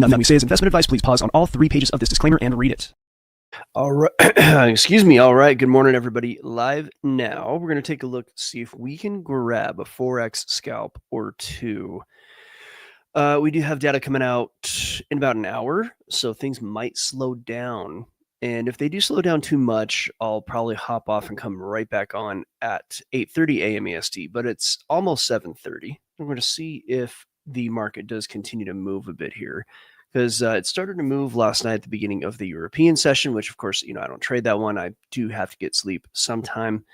Nothing we say is investment advice. Please pause on all 3 pages of this disclaimer and read it. All right. Excuse me. All right. Good morning, everybody. Live now. We're going to take a look, see if we can grab a FOREX scalp or two. We do have data coming out in about an hour, so things might slow down. And if they do slow down too much, I'll probably hop off and come right back on at 8:30 a.m. EST, but it's almost 7:30. I'm going to see if the market does continue to move a bit here, because it started to move last night at the beginning of the European session, which of course, I don't trade that one. I do have to get sleep sometime,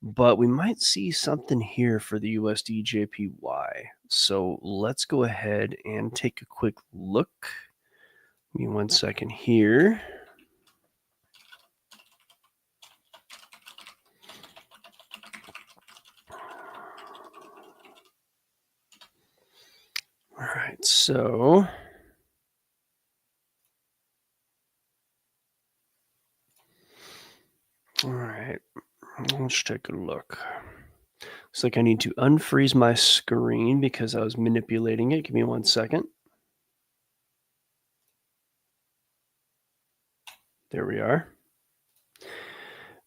but we might see something here for the USD JPY. So let's go ahead and take a quick look. Give me 1 second here. All right, so all right, let's take a look. Looks like I need to unfreeze my screen because I was manipulating it. Give me 1 second. There we are.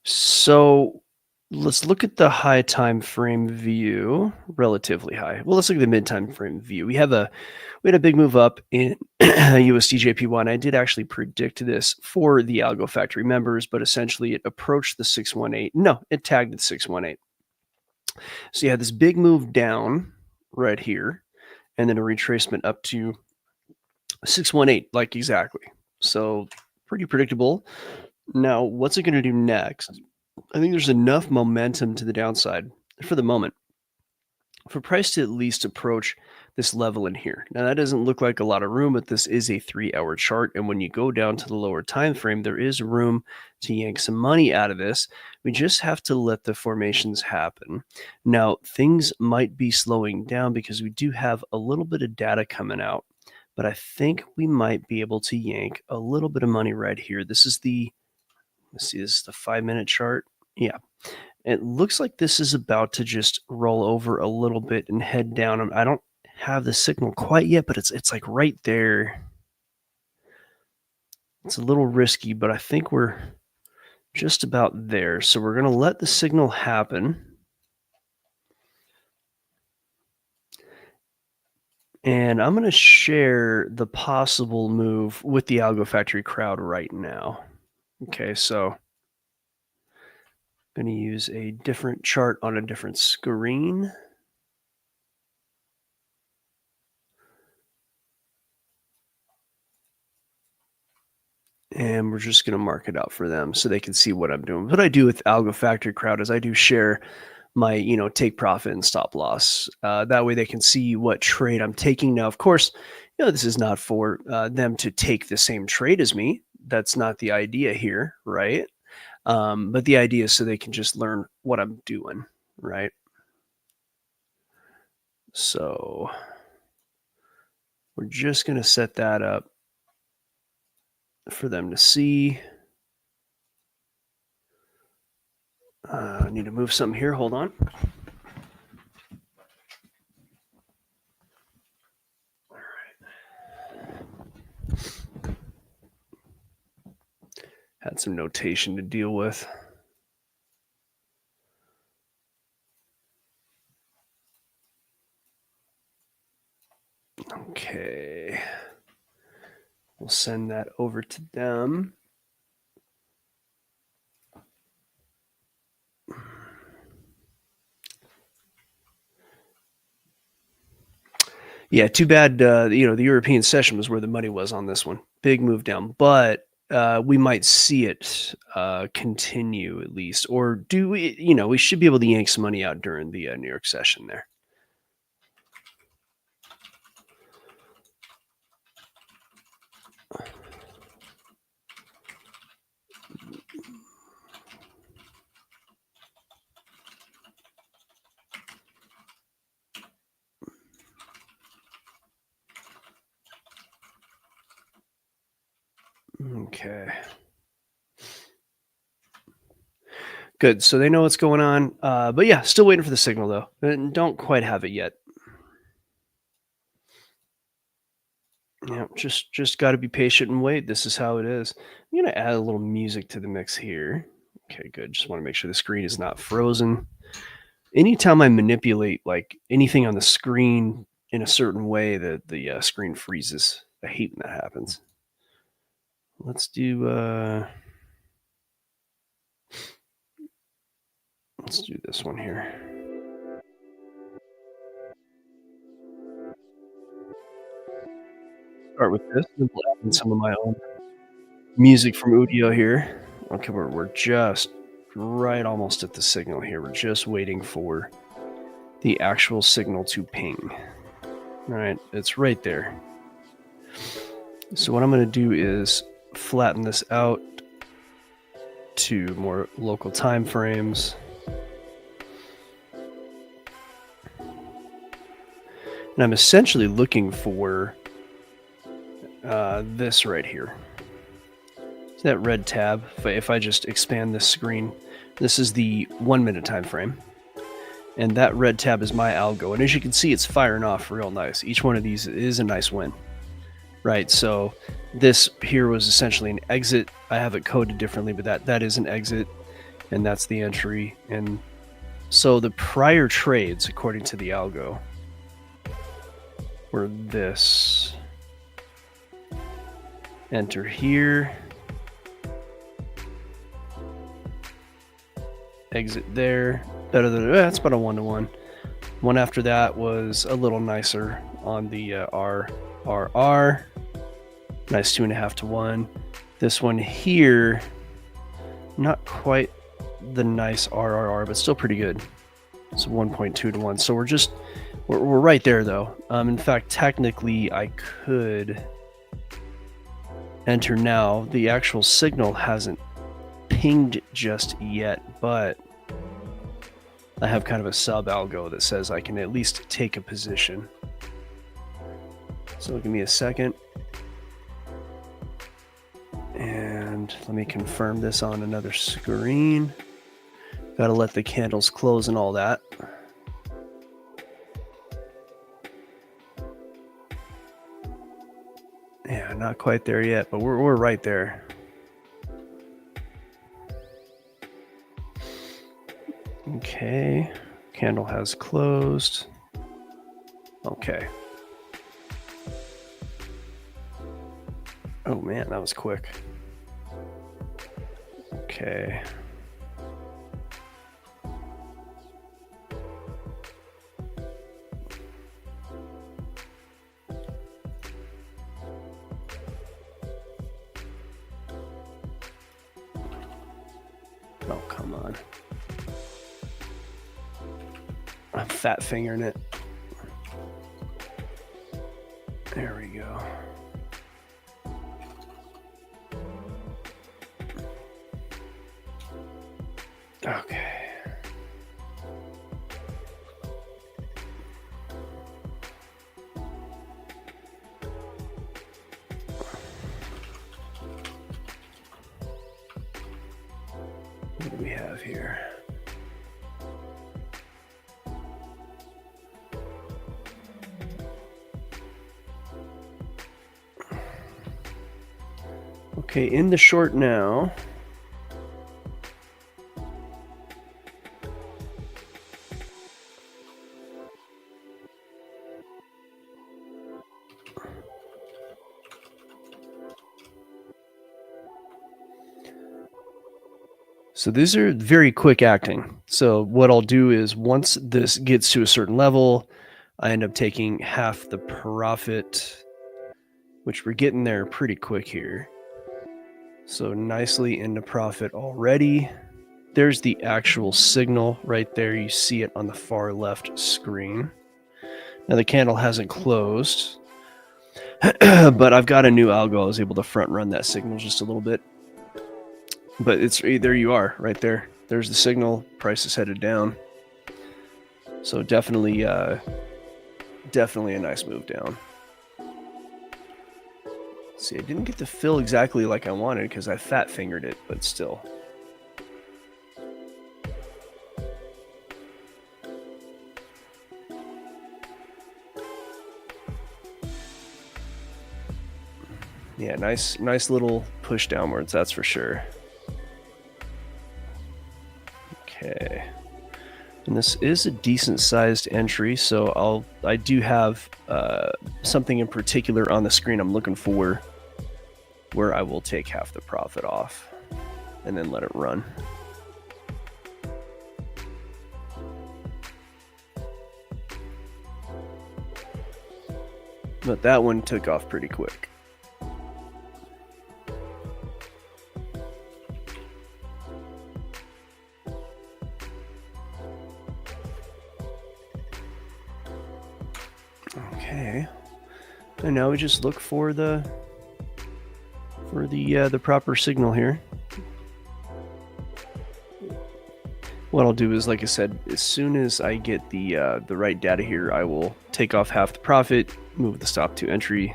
So let's look at the high time frame view, relatively high. Well, let's look at the mid time frame view. We had a big move up in USD JPY, and I did actually predict this for the Algo Factory members, but essentially it approached the 618. No, it tagged the 618. So you had this big move down right here, and then a retracement up to 618, like exactly. So pretty predictable. Now, what's it going to do next? I think there's enough momentum to the downside for the moment for price to at least approach this level in here. Now, that doesn't look like a lot of room, but this is a 3-hour chart. And when you go down to the lower time frame, there is room to yank some money out of this. We just have to let the formations happen. Now, things might be slowing down because we do have a little bit of data coming out, but I think we might be able to yank a little bit of money right here. This is the, let's see, this is the 5-minute chart. Yeah. It looks like this is about to just roll over a little bit and head down. I don't have the signal quite yet, but it's like right there. It's a little risky, but I think we're just about there. So we're going to let the signal happen. And I'm going to share the possible move with the Algo Factory crowd right now. Okay, so I'm going to use a different chart on a different screen. And we're just going to mark it out for them so they can see what I'm doing. What I do with Algo Factory crowd is I do share my, take profit and stop loss. That way they can see what trade I'm taking. Now, of course, this is not for them to take the same trade as me. That's not the idea here, right? But the idea is so they can just learn what I'm doing, right? So we're just going to set that up for them to see. I need to move something here. Hold on. All right. Had some notation to deal with. Okay. We'll send that over to them. Yeah, too bad, the European session was where the money was on this one. Big move down, but we might see it continue at least. Or do we, we should be able to yank some money out during the New York session there. Okay. Good. So they know what's going on. But yeah, still waiting for the signal though. And don't quite have it yet. Yeah, just got to be patient and wait. This is how it is. I'm gonna add a little music to the mix here. Okay, good. Just want to make sure the screen is not frozen. Anytime I manipulate like anything on the screen in a certain way, the screen freezes. I hate when that happens. Let's do this one here. Start with this, and we'll add in some of my own music from Udio here. Okay, we're just right almost at the signal here. We're just waiting for the actual signal to ping. All right, it's right there. So what I'm going to do is flatten this out to more local time frames. And I'm essentially looking for this right here. So that red tab, if I just expand this screen, this is the 1 minute time frame. And that red tab is my algo. And as you can see, it's firing off real nice. Each one of these is a nice win. Right, so this here was essentially an exit. I have it coded differently, but that is an exit, and that's the entry. And so the prior trades, according to the algo, were this. Enter here. Exit there. That's about a 1-to-1. One after that was a little nicer on the RRR. Nice 2.5-to-1. This one here, not quite the nice RRR, but still pretty good. It's 1.2-to-1. So we're right there though. In fact, technically I could enter now. The actual signal hasn't pinged just yet, but I have kind of a sub algo that says I can at least take a position. So give me a second. And let me confirm this on another screen. Got to let the candles close and all that. Yeah, not quite there yet, but we're right there. Okay, candle has closed. Okay. Oh man, that was quick. Okay. Oh, come on. I'm fat fingering it. There we go. Okay. What do we have here? Okay, in the short now. So these are very quick acting. So what I'll do is once this gets to a certain level, I end up taking half the profit, which we're getting there pretty quick here. So nicely into profit already. There's the actual signal right there. You see it on the far left screen. Now the candle hasn't closed, but I've got a new algo. I was able to front run that signal just a little bit. But it's there you are right there. There's the signal. Price is headed down. So definitely a nice move down. See, I didn't get to fill exactly like I wanted because I fat fingered it, but still. Yeah, nice little push downwards, that's for sure. Okay. And this is a decent sized entry, so I do have something in particular on the screen I'm looking for where I will take half the profit off and then let it run. But that one took off pretty quick. Okay, and now we just look for the proper signal here. What I'll do is, like I said, as soon as I get the right data here, I will take off half the profit, move the stop to entry.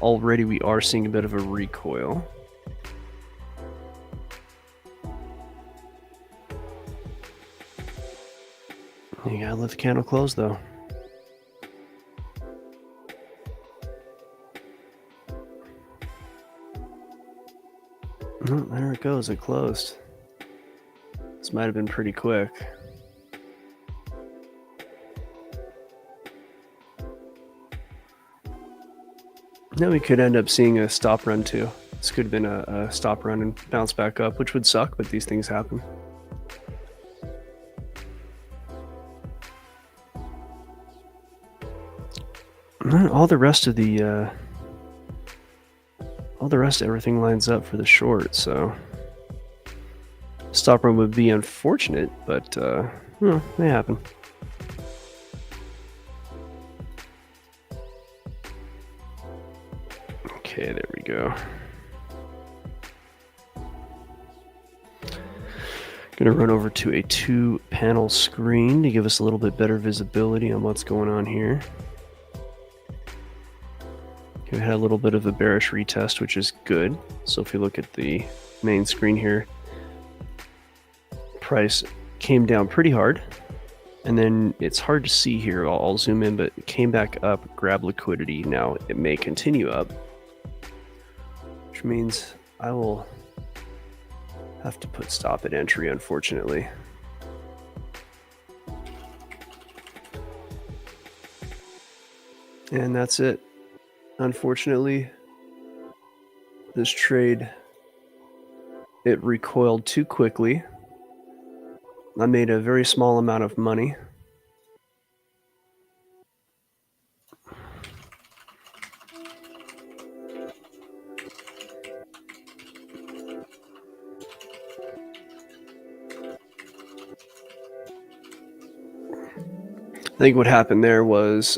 Already we are seeing a bit of a recoil. You gotta let the candle close though. Oh, there it goes, it closed. This might have been pretty quick. Now we could end up seeing a stop run too. This could have been a stop run and bounce back up, which would suck, but these things happen. All the rest of everything lines up for the short, so stop run would be unfortunate, but may happen. Okay, there we go. Gonna run over to a 2-panel screen to give us a little bit better visibility on what's going on here. We had a little bit of a bearish retest, which is good. So if you look at the main screen here, price came down pretty hard, and then it's hard to see here. I'll zoom in, but it came back up, grab liquidity. Now it may continue up, which means I will have to put stop at entry, unfortunately. And that's it. Unfortunately, this trade, it recoiled too quickly. I made a very small amount of money. I think what happened there was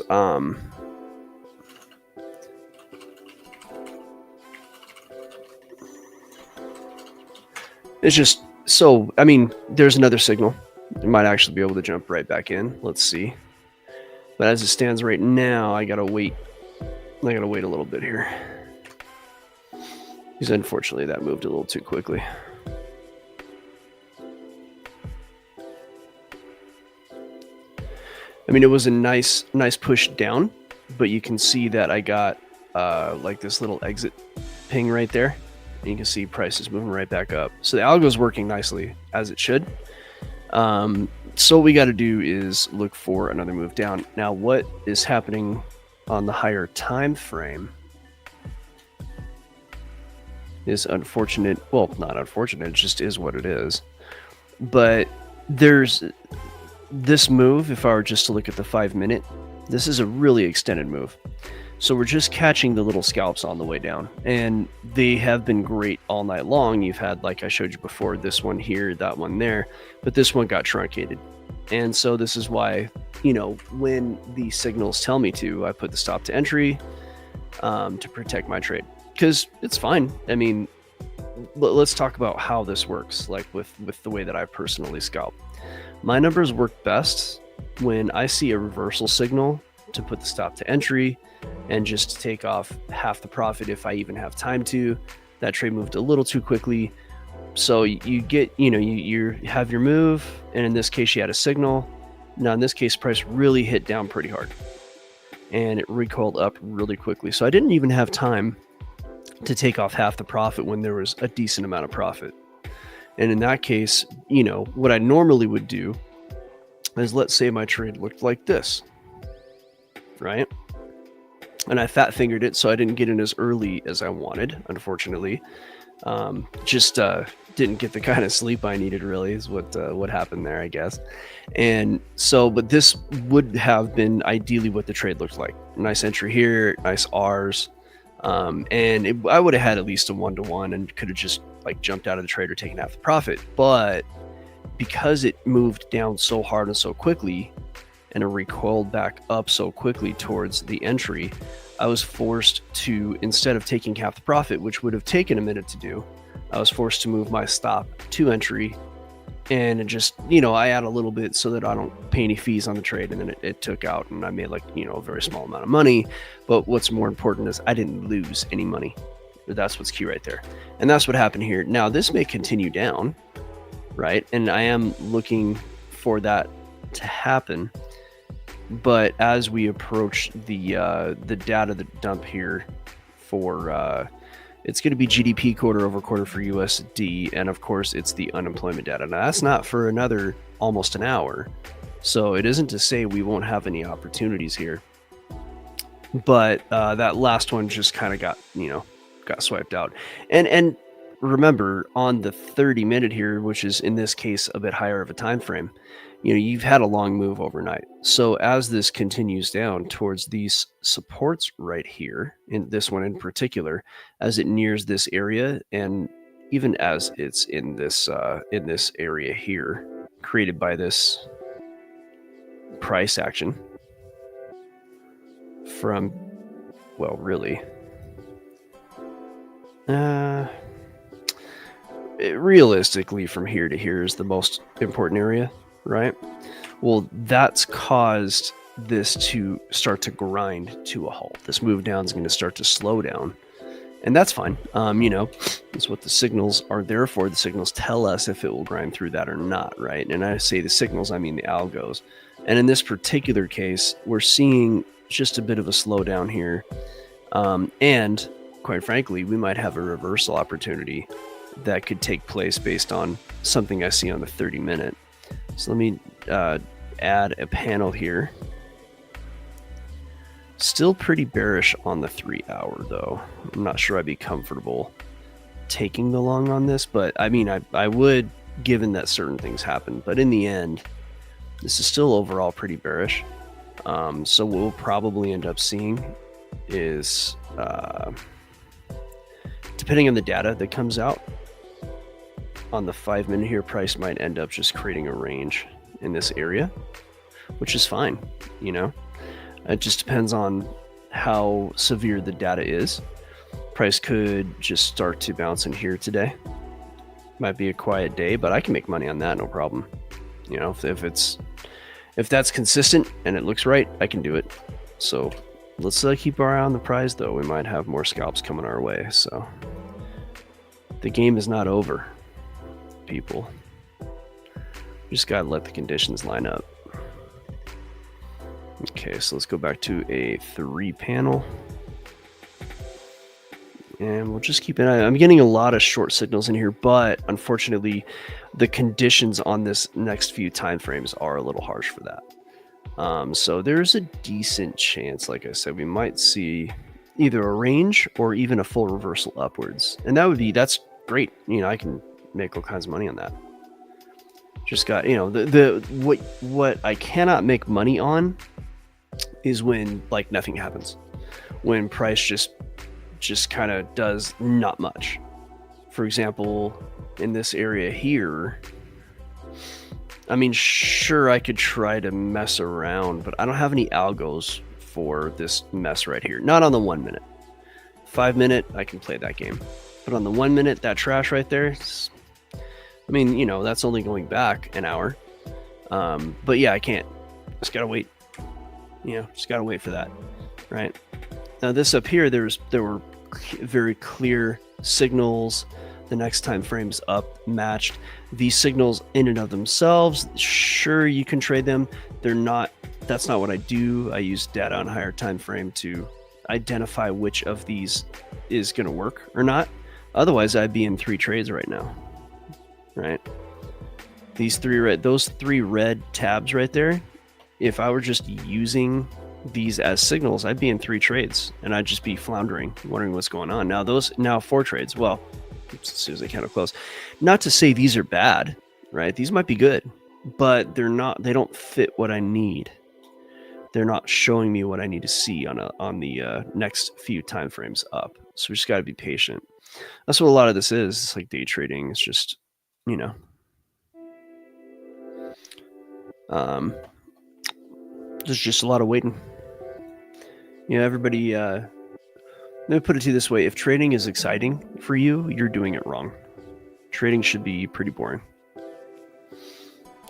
it's just so, I mean, there's another signal. You might actually be able to jump right back in. Let's see. But as it stands right now, I gotta wait. I gotta wait a little bit here. Because unfortunately that moved a little too quickly. I mean, it was a nice push down, but you can see that I got like this little exit ping right there. And you can see prices moving right back up. So the algo is working nicely, as it should. So what we got to do is look for another move down. Now, what is happening on the higher time frame is unfortunate. Well, not unfortunate, it just is what it is. But there's this move, if I were just to look at the 5-minute, this is a really extended move. So we're just catching the little scalps on the way down, and they have been great all night long. You've had, like I showed you before, this one here, that one there, but this one got truncated. And so this is why, you know, when the signals tell me to, I put the stop to entry to protect my trade, because it's fine. I mean, let's talk about how this works, like with the way that I personally scalp. My numbers work best when I see a reversal signal to put the stop to entry and just take off half the profit if I even have time to. That trade moved a little too quickly. So you get, you know, you have your move, and in this case you had a signal. Now in this case, price really hit down pretty hard. and it recoiled up really quickly. So I didn't even have time to take off half the profit when there was a decent amount of profit. And in that case, you know, what I normally would do is, let's say my trade looked like this, right? And I fat fingered it, so I didn't get in as early as I wanted, unfortunately. Just didn't get the kind of sleep I needed, really, is what happened there, I guess. And so, but this would have been ideally what the trade looked like. Nice entry here, nice R's. And I would have had at least a 1-to-1 and could have just like jumped out of the trade or taken half the profit. But because it moved down so hard and so quickly, and it recoiled back up so quickly towards the entry, I was forced to, instead of taking half the profit, which would have taken a minute to do, I was forced to move my stop to entry. And it just, you know, I add a little bit so that I don't pay any fees on the trade. And then it took out, and I made like, you know, a very small amount of money. But what's more important is I didn't lose any money. That's what's key right there. And that's what happened here. Now, this may continue down, right? And I am looking for that to happen. But as we approach the data dump here for it's going to be GDP quarter over quarter for USD, and of course it's the unemployment data. Now that's not for another almost an hour, so it isn't to say we won't have any opportunities here. But that last one just kind of got swiped out. And remember, on the 30-minute here, which is in this case a bit higher of a time frame, you know, you've had a long move overnight. So as this continues down towards these supports right here, in this one in particular, as it nears this area, and even as it's in this area here, created by this price action from, well, really, realistically, from here to here is the most important area, right? Well, that's caused this to start to grind to a halt. This move down is going to start to slow down, and that's fine. You know, that's what the signals are there for. The signals tell us if it will grind through that or not, right? And I say the signals, I mean the algos. And in this particular case, we're seeing just a bit of a slowdown here, and quite frankly, we might have a reversal opportunity that could take place based on something I see on the 30-minute. So let me add a panel here. Still pretty bearish on the 3-hour, though. I'm not sure I'd be comfortable taking the long on this, but I mean, I would, given that certain things happen. But in the end, this is still overall pretty bearish. So what we'll probably end up seeing is, depending on the data that comes out, on the 5-minute here, price might end up just creating a range in this area, which is fine. You know, it just depends on how severe the data is. Price could just start to bounce in here today. Might be a quiet day, but I can make money on that, no problem. You know, if that's consistent and it looks right, I can do it. So let's keep our eye on the prize, though. We might have more scalps coming our way. So the game is not over, people. You just gotta let the conditions line up. Okay, so let's go back to a 3-panel. And we'll just keep an eye. I'm getting a lot of short signals in here, but unfortunately, the conditions on this next few time frames are a little harsh for that. So there's a decent chance, like I said, we might see either a range or even a full reversal upwards. And that's great. You know, I can make all kinds of money on that. Just got, you know, what I cannot make money on is when like nothing happens, when price just kind of does not much. For example, in this area here, I mean, sure, I could try to mess around, but I don't have any algos for this mess right here. Not on the 1-minute. 5-minute, I can play that game. But on the 1-minute, that trash right there, I mean, you know, that's only going back an hour. But yeah, I can't. Just gotta wait. You know, just gotta wait for that, right? Now this up here, there were very clear signals. The next time frames up matched. These signals in and of themselves, sure, you can trade them. They're not That's not what I do. I use data on higher time frame to identify which of these is going to work or not. Otherwise, I'd be in 3 trades right now, right? Those 3 red tabs right there, if I were just using these as signals, I'd be in 3 trades and I'd just be floundering, wondering what's going on. Now 4 trades. Well, as soon as they kind of close. Not to say these are bad, right? These might be good, but they don't fit what I need. They're not showing me what I need to see on the next few time frames up. So we just got to be patient. That's what a lot of this is. It's like day trading. It's just, there's just a lot of waiting. Everybody, let me put it to you this way. If trading is exciting for you, you're doing it wrong. Trading should be pretty boring.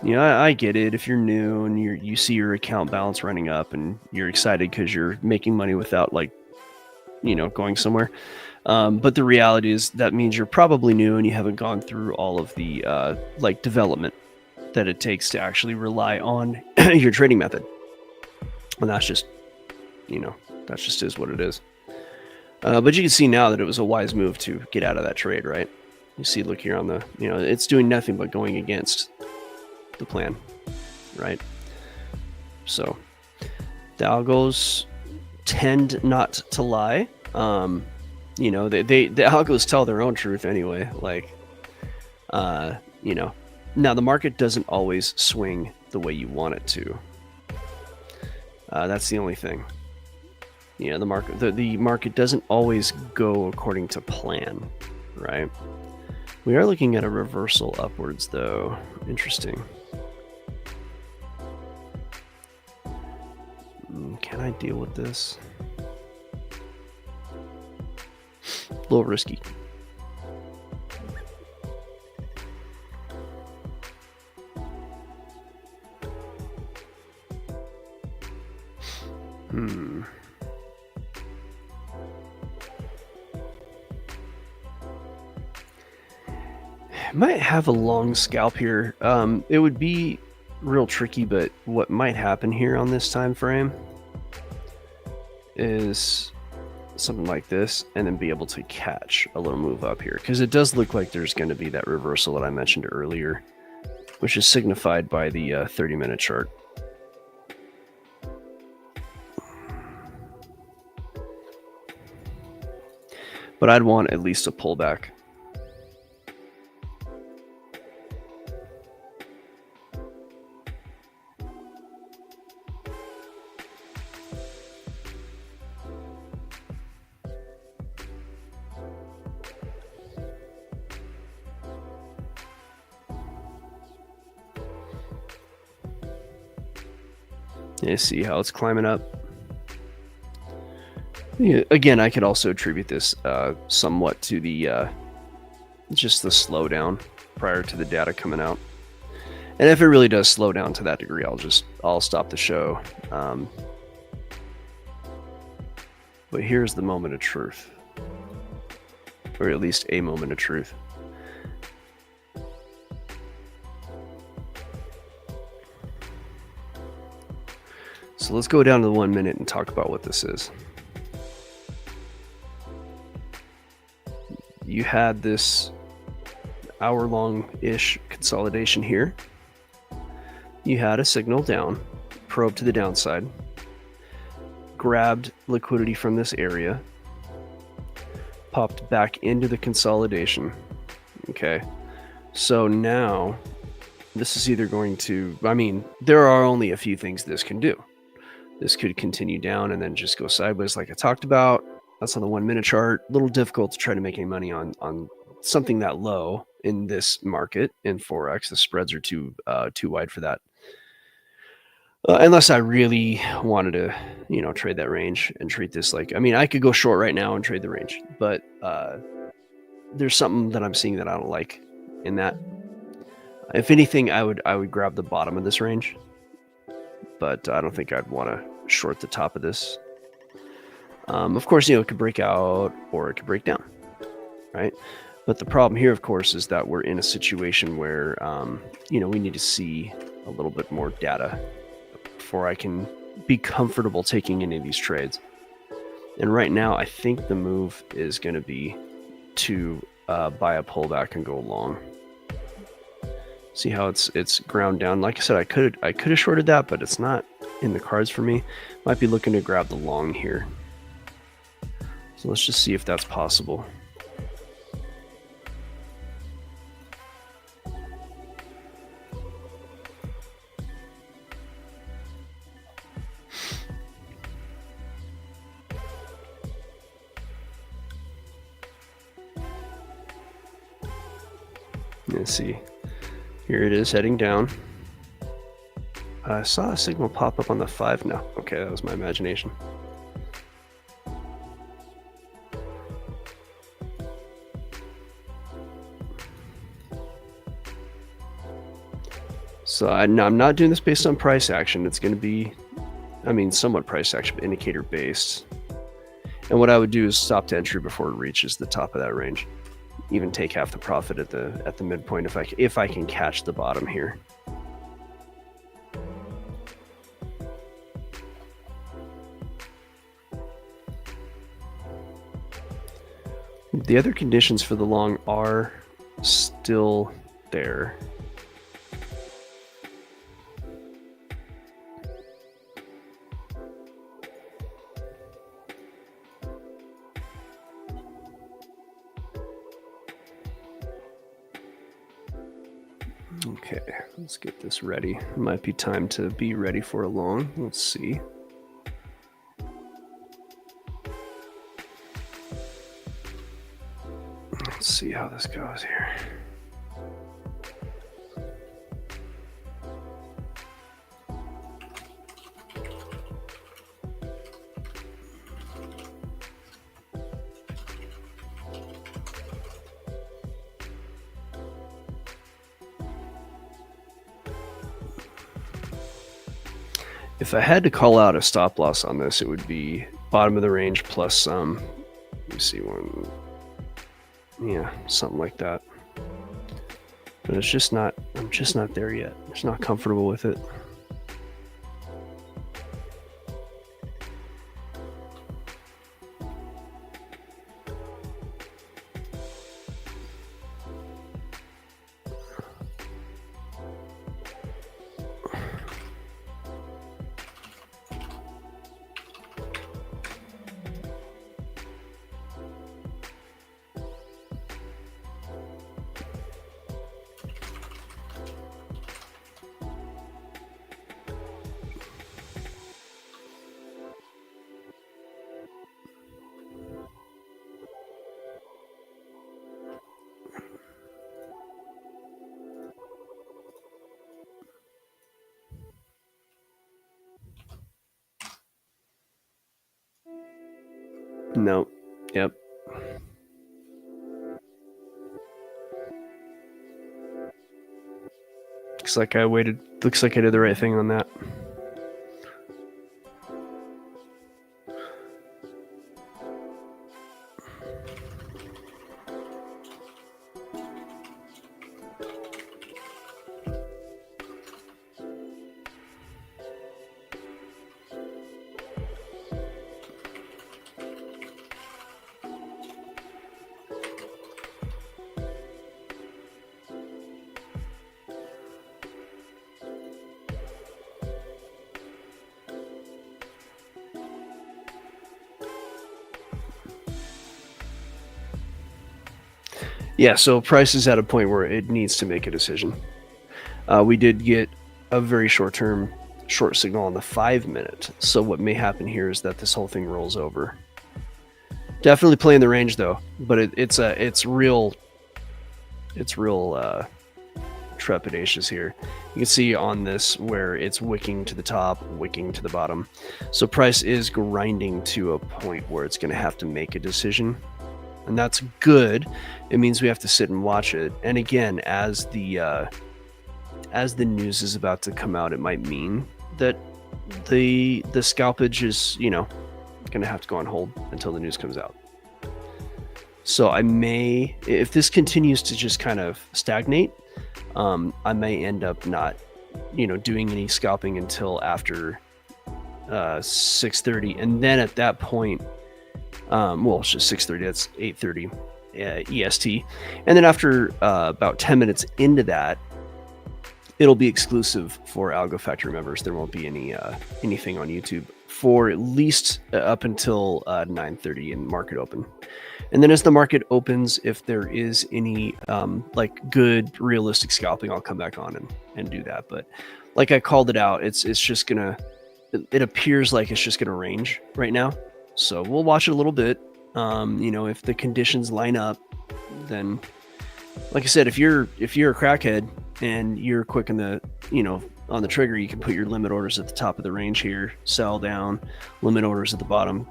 I get it. If you're new and you see your account balance running up and you're excited because you're making money without going somewhere. But the reality is that means you're probably new and you haven't gone through all of the development that it takes to actually rely on your trading method. And that's just, that just is what it is. But you can see now that it was a wise move to get out of that trade, right? You see, look here on the, it's doing nothing but going against the plan, right? So the algos tend not to lie. The algos tell their own truth anyway. Now the market doesn't always swing the way you want it to. That's the only thing. The market doesn't always go according to plan, right? We are looking at a reversal upwards, though. Interesting. Can I deal with this? A little risky. Might have a long scalp here. It would be real tricky, but what might happen here on this time frame is something like this, and then be able to catch a little move up here, because it does look like there's going to be that reversal that I mentioned earlier, which is signified by the 30-minute chart. But I'd want at least a pullback. You see how it's climbing up. Yeah, again, I could also attribute this somewhat to the just the slowdown prior to the data coming out. And if it really does slow down to that degree, I'll stop the show. But here's the moment of truth, or at least a moment of truth. So let's go down to the 1 minute and talk about what this is. You had this hour-long-ish consolidation here. You had a signal down, probe to the downside, grabbed liquidity from this area, popped back into the consolidation. Okay, so now this is either going to, there are only a few things this can do. This could continue down and then just go sideways like I talked about. That's on the 1 minute chart. A little difficult to try to make any money on something that low in this market in Forex. The spreads are too wide for that. Unless I really wanted to, trade that range and treat this like, I could go short right now and trade the range, but there's something that I'm seeing that I don't like in that. If anything, I would grab the bottom of this range, but I don't think I'd want to short the top of this. Of course, it could break out or it could break down, right? But the problem here, of course, is that we're in a situation where, we need to see a little bit more data before I can be comfortable taking any of these trades. And right now, I think the move is going to be to buy a pullback and go long. See how it's ground down. Like I said, I could have shorted that, but it's not in the cards for me. Might be looking to grab the long here. So let's just see if that's possible. Let's see. Here it is heading down. I saw a signal pop up on the 5 now. Okay, that was my imagination. So I'm not doing this based on price action. It's going to be, somewhat price action, but indicator based. And what I would do is stop to entry before it reaches the top of that range. Even take half the profit at the midpoint if I can catch the bottom here. The other conditions for the long are still there. Okay, let's get this ready. It might be time to be ready for a long. Let's see. Let's see how this goes here. If I had to call out a stop loss on this, it would be bottom of the range plus some. Let me see one. Yeah, something like that. But it's just not. I'm just not there yet. I'm just not comfortable with it. No. Yep. Looks like I waited. Looks like I did the right thing on that. Yeah, so price is at a point where it needs to make a decision. We did get a very short-term short signal on the 5-minute. So what may happen here is that this whole thing rolls over. Definitely playing the range though, but it's real trepidatious here. You can see on this where it's wicking to the top, wicking to the bottom. So price is grinding to a point where it's going to have to make a decision. And that's good. It means we have to sit and watch it. And again, as the news is about to come out, it might mean that the scalpage is, going to have to go on hold until the news comes out. So I may, if this continues to just kind of stagnate, I may end up not, doing any scalping until after 6:30, and then at that point, well, it's just 6:30. That's 8:30 EST, and then after about 10 minutes into that, it'll be exclusive for Algo Factory members. There won't be anything on YouTube for at least up until 9:30 in market open. And then as the market opens, if there is any like good realistic scalping, I'll come back on and do that. But like I called it out, it's just gonna, it appears like it's just gonna range right now. So we'll watch it a little bit. You know, if the conditions line up, then like I said, if you're a crackhead and you're quick on the, you know, on the trigger, you can put your limit orders at the top of the range here, sell down, limit orders at the bottom,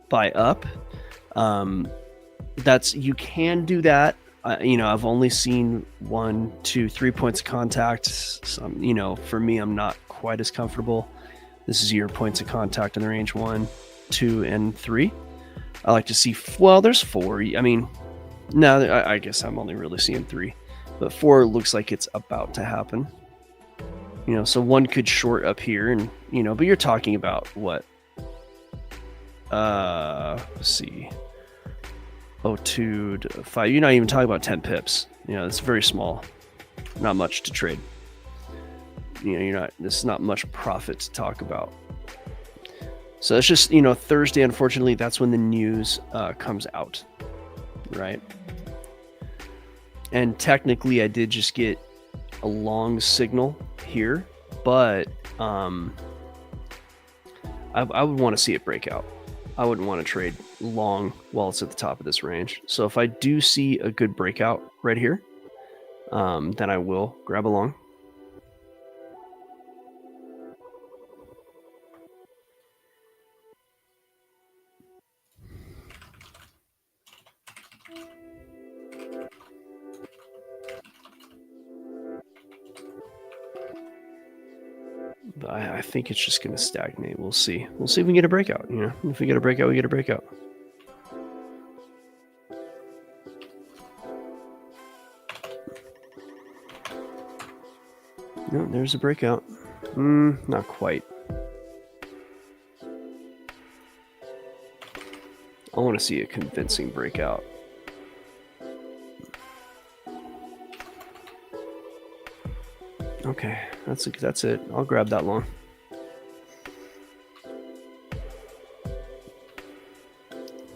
buy up. You can do that. You know, I've only seen 1, 2, 3 points of contact. Some, you know, for me, I'm not quite as comfortable. This is your points of contact in the range 1, 2, and 3. I like to see, well, there's 4. I mean, no, I guess I'm only really seeing 3, but 4 looks like it's about to happen. You know, so 1 could short up here, and you know, but you're talking about what? Let's see. 0.2 to 5. You're not even talking about 10 pips. You know, it's very small. Not much to trade. You know, there's not much profit to talk about. So it's just, you know, Thursday, unfortunately, that's when the news comes out, right? And technically, I did just get a long signal here, but I would want to see it break out. I wouldn't want to trade long while it's at the top of this range. So if I do see a good breakout right here, then I will grab a long. But I think it's just going to stagnate. We'll see. We'll see if we can get a breakout. You know, if we get a breakout, we get a breakout. No, there's a breakout. Not quite. I want to see a convincing breakout. Okay, that's it. I'll grab that long.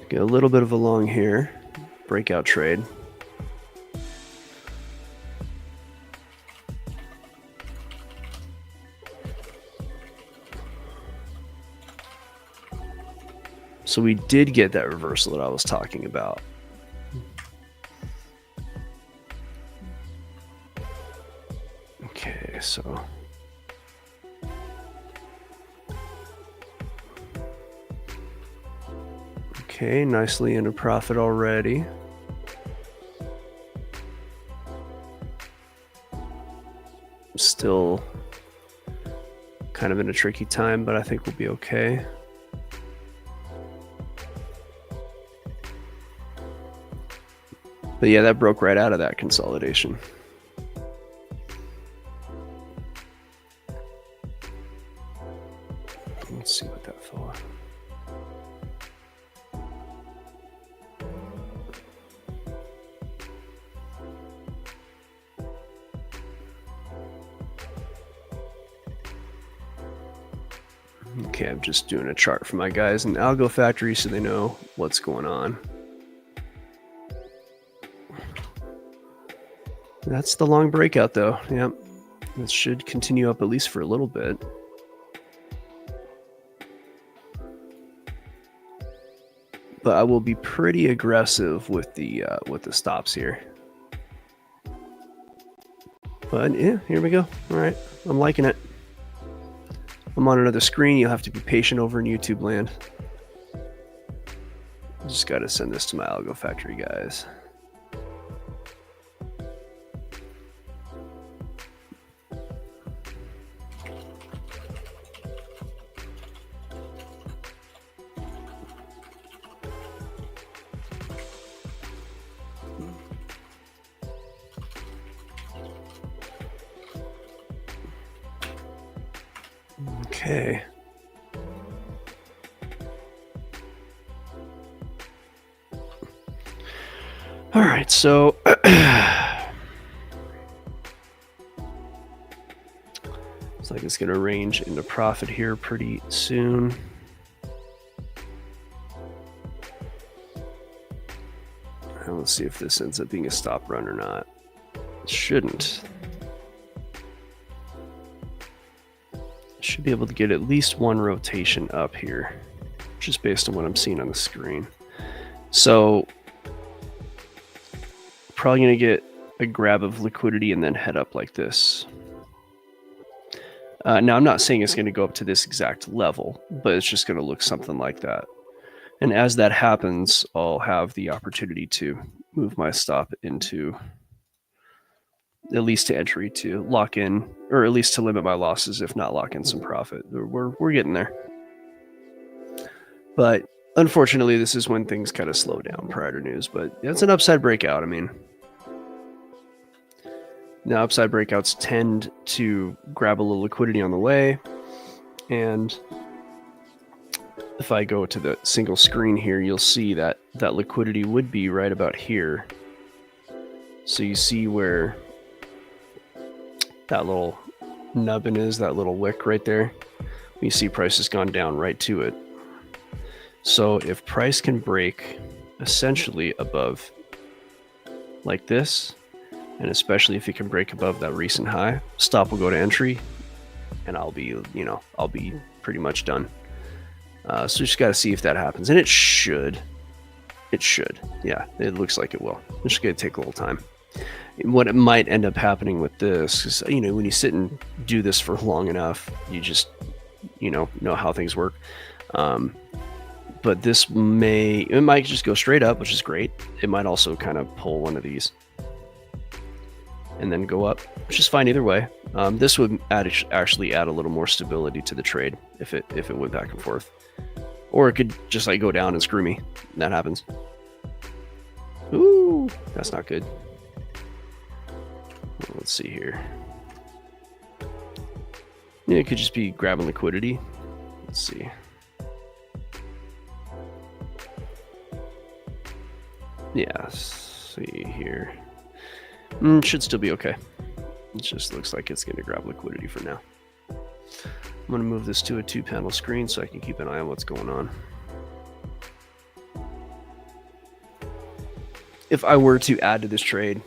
Get a little bit of a long here. Breakout trade. So we did get that reversal that I was talking about. Okay, so okay, nicely into profit already. Still kind of in a tricky time, but I think we'll be okay. But yeah, that broke right out of that consolidation. Let's see what that for. Okay, I'm just doing a chart for my guys in Algo Factory so they know what's going on. That's the long breakout though. Yep. This should continue up at least for a little bit. But I will be pretty aggressive with the stops here. But yeah, here we go. All right, I'm liking it. I'm on another screen. You'll have to be patient over in YouTube land. Just got to send this to my Algo Factory guys. Okay. All right, so looks like it's going to range into profit here pretty soon. And let's see if this ends up being a stop run or not. It shouldn't. Should be able to get at least one rotation up here, just based on what I'm seeing on the screen. So probably going to get a grab of liquidity and then head up like this. Now, I'm not saying it's going to go up to this exact level, but it's just going to look something like that. And as that happens, I'll have the opportunity to move my stop into, at least to entry, to lock in, or at least to limit my losses, if not lock in some profit. We're getting there. But unfortunately, this is when things kind of slow down prior to news, but it's an upside breakout. I mean, now upside breakouts tend to grab a little liquidity on the way. And if I go to the single screen here, you'll see that that liquidity would be right about here. So you see where that little nubbin is, that little wick right there. You see price has gone down right to it. So if price can break essentially above like this, and especially if it can break above that recent high, stop will go to entry, and I'll be, I'll be pretty much done. So just got to see if that happens, and it should. It should. Yeah, it looks like it will. It's just going to take a little time. What it might end up happening with this is, when you sit and do this for long enough, you just, know how things work. But this it might just go straight up, which is great. It might also kind of pull one of these and then go up, which is fine either way. This would actually add a little more stability to the trade if it went back and forth. Or it could just go down and screw me. That happens. Ooh, that's not good. Let's see here. Yeah, it could just be grabbing liquidity. Let's see. Yeah, let's see here. Should still be okay. It just looks like it's going to grab liquidity for now. I'm going to move this to a 2-panel screen so I can keep an eye on what's going on. If I were to add to this trade,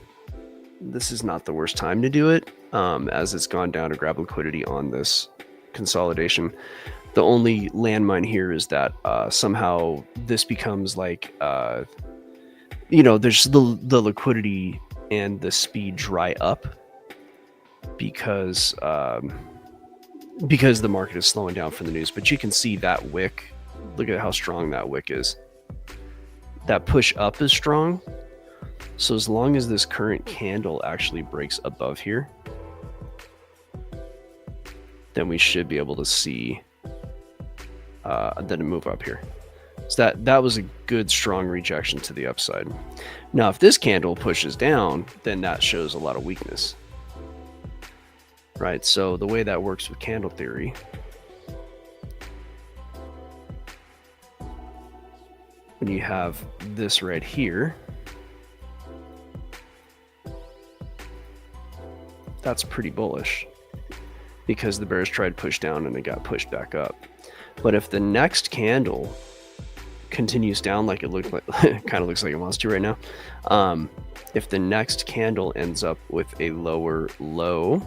this is not the worst time to do it, as it's gone down to grab liquidity on this consolidation. The only landmine here is that somehow this becomes like, there's the liquidity and the speed dry up because the market is slowing down for the news. But you can see that wick. Look at how strong that wick is. That push up is strong. So as long as this current candle actually breaks above here, then we should be able to see then move up here. So that was a good strong rejection to the upside. Now, if this candle pushes down, then that shows a lot of weakness. Right, so the way that works with candle theory when you have this right here, that's pretty bullish because the bears tried to push down and it got pushed back up. But if the next candle continues down like it looked like, kind of looks like it wants to right now, if the next candle ends up with a lower low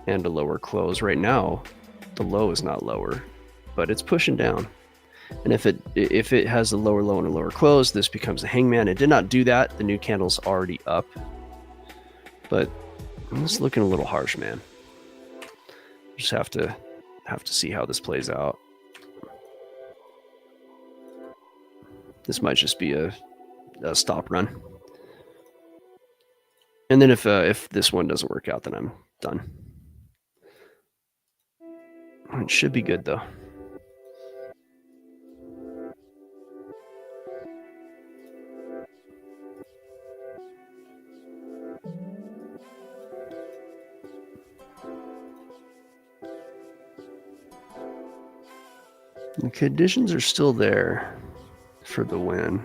and a lower close, right now the low is not lower, but it's pushing down. And if it has a lower low and a lower close, this becomes a hangman. It did not do that. The new candle's already up, but it's looking a little harsh, man. Just have to see how this plays out. This might just be a stop run. And then if this one doesn't work out, then I'm done. It should be good though. The conditions are still there for the win.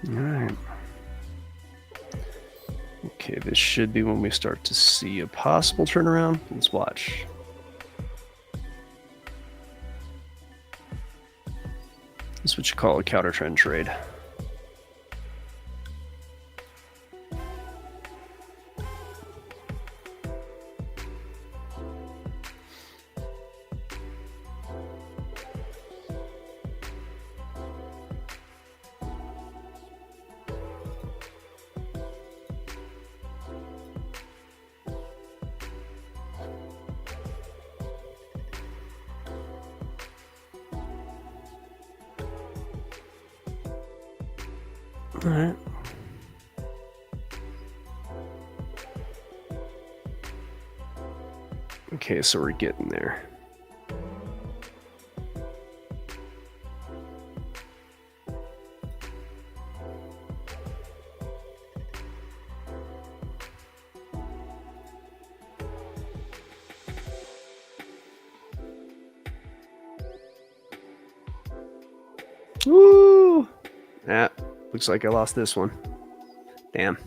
All right. Okay, this should be when we start to see a possible turnaround. Let's watch. This is what you call a counter trend trade. All right. Okay, so we're getting there. Woo! Yeah, looks like I lost this one. Damn.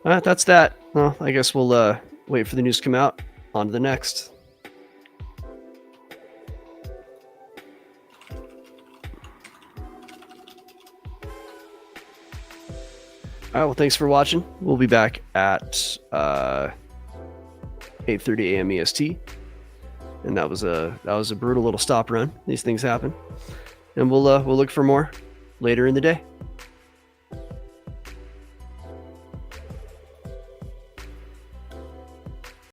All right, that's that. Well, I guess we'll wait for the news to come out. On to the next. All right, well, thanks for watching. We'll be back at 8:30 a.m. EST. And that was a brutal little stop run. These things happen. And we'll look for more later in the day.